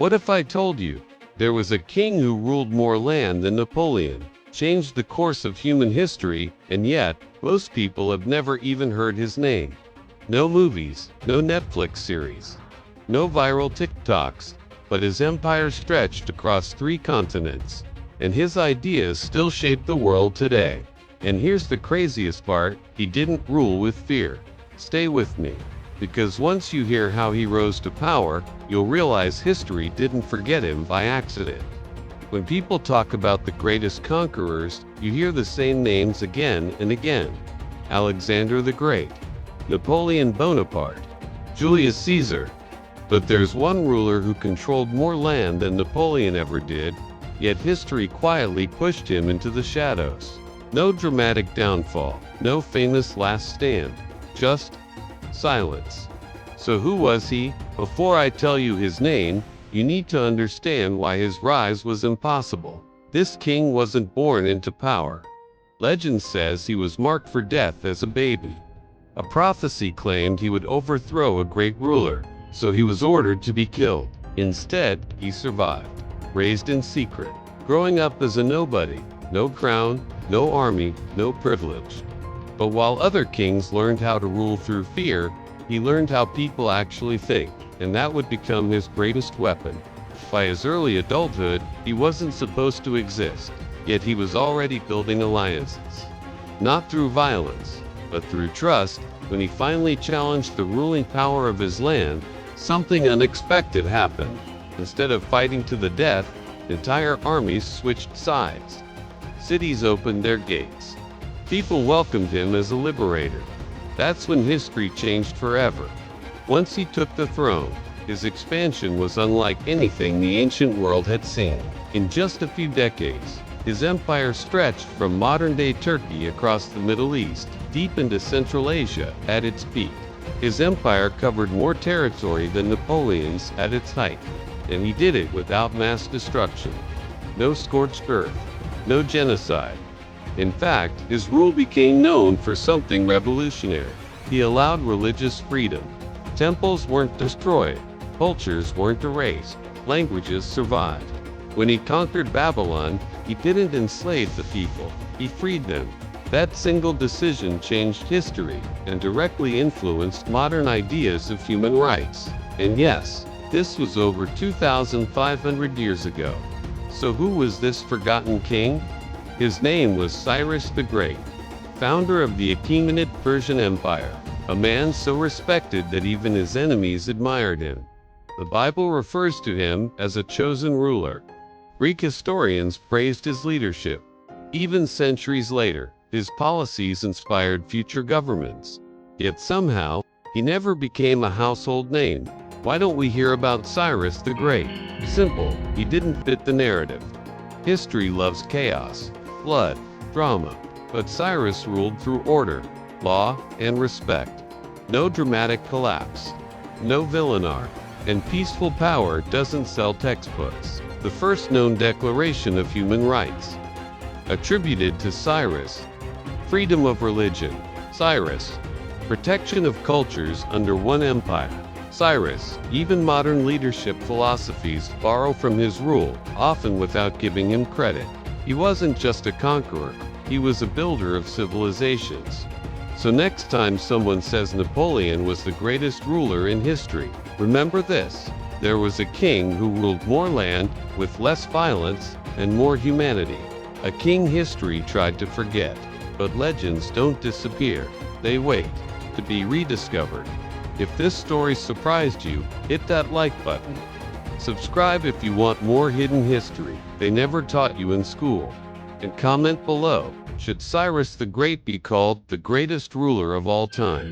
What if I told you there was a king who ruled more land than Napoleon, changed the course of human history, and yet most people have never even heard his name? No movies, no Netflix series, no viral TikToks, but his empire stretched across 3 continents, and his ideas still shape the world today. And here's the craziest part, he didn't rule with fear. Stay with me, because once you hear how he rose to power, you'll realize history didn't forget him by accident. When people talk about the greatest conquerors, you hear the same names again and again. Alexander the Great, Napoleon Bonaparte, Julius Caesar. But there's one ruler who controlled more land than Napoleon ever did, yet history quietly pushed him into the shadows. No dramatic downfall, no famous last stand, just silence. So who was he? Before I tell you his name, you need to understand why his rise was impossible. This king wasn't born into power. Legend says he was marked for death as a baby. A prophecy claimed he would overthrow a great ruler, so he was ordered to be killed. Instead, he survived, raised in secret, growing up as a nobody. No crown, no army, no privilege. But while other kings learned how to rule through fear, he learned how people actually think, and that would become his greatest weapon. By his early adulthood, he wasn't supposed to exist, yet he was already building alliances. Not through violence, but through trust. When he finally challenged the ruling power of his land, something unexpected happened. Instead of fighting to the death, entire armies switched sides. Cities opened their gates. People welcomed him as a liberator. That's when history changed forever. Once he took the throne, his expansion was unlike anything the ancient world had seen. In just a few decades, his empire stretched from modern-day Turkey across the Middle East, deep into Central Asia at its peak. His empire covered more territory than Napoleon's at its height, and he did it without mass destruction. No scorched earth. No genocide. In fact, his rule became known for something revolutionary. He allowed religious freedom. Temples weren't destroyed. Cultures weren't erased. Languages survived. When he conquered Babylon, he didn't enslave the people. He freed them. That single decision changed history and directly influenced modern ideas of human rights. And yes, this was over 2,500 years ago. So who was this forgotten king? His name was Cyrus the Great, founder of the Achaemenid Persian Empire, a man so respected that even his enemies admired him. The Bible refers to him as a chosen ruler. Greek historians praised his leadership. Even centuries later, his policies inspired future governments. Yet somehow, he never became a household name. Why don't we hear about Cyrus the Great? Simple, he didn't fit the narrative. History loves chaos, blood, drama, but Cyrus ruled through order, law, and respect. No dramatic collapse, no villain arc, and peaceful power doesn't sell textbooks. The first known declaration of human rights, attributed to Cyrus. Freedom of religion, Cyrus. Protection of cultures under one empire, Cyrus. Even modern leadership philosophies borrow from his rule, often without giving him credit. He wasn't just a conqueror, he was a builder of civilizations. So next time someone says Napoleon was the greatest ruler in history, remember this: there was a king who ruled more land, with less violence, and more humanity. A king history tried to forget. But legends don't disappear, they wait to be rediscovered. If this story surprised you, hit that like button. Subscribe if you want more hidden history they never taught you in school. And comment below, should Cyrus the Great be called the greatest ruler of all time?